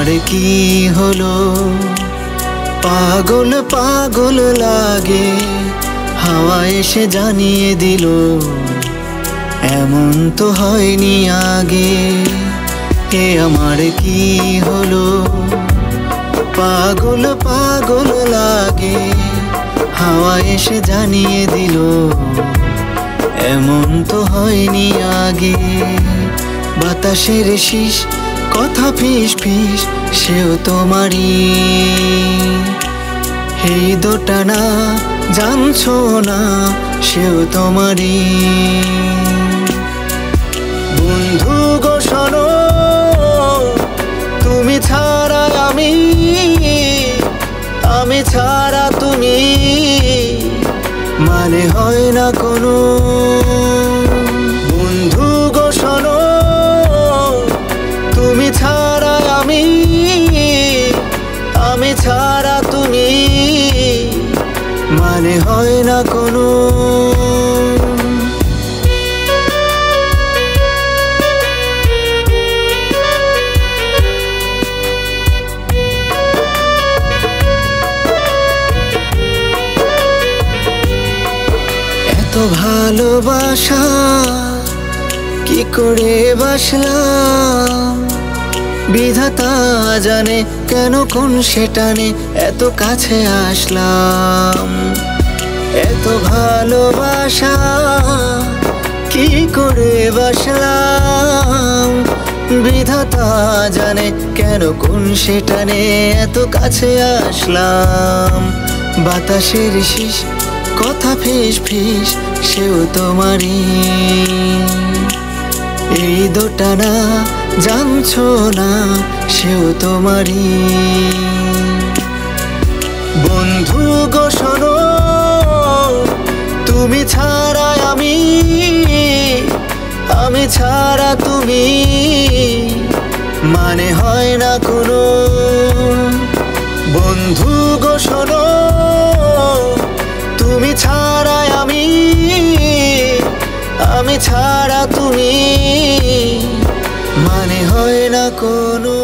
আমার কি হলো পাগল পাগল লাগে হাওয়া এসে জানিয়ে দিল এমন তো হয়নি আগে এ আমার কি হলো পাগল পাগল লাগে হাওয়া এসে জানিয়ে দিল এমন তো হয়নি আগে বাতাসের শীষ কথা ফিস ফিস সেও তোমারই এই দোটানা জানছো না সেও তোমারই বন্ধু গো শোনো তুমি ছাড়া আমি ছাড়া তুমি মানে হয় না কোনো বন্ধু গো শোনো তুমি ছাড়া আমি ছাড়া তুমি মানে হয় না কোনো এত ভালোবাসা কি করে বাসলাম বিধাতা জানে কেন কোন সেটানে এত কাছে আসলাম এত ভালোবাসা কি করে বাসলাম বিধাতা জানে কেন কোন সেটানে এত কাছে আসলাম বাতাসের শীষ কথা ফিস ফিস সেও তোমারই এই দোটানা জানছো না সেও তোমারই বন্ধু গো শোনো তুমি ছাড়া আমি ছাড়া তুমি মানে হয় না কোনো বন্ধু গো শোনো তুমি ছাড়া আমি ছাড়া তুমি মানে হয় না কোনো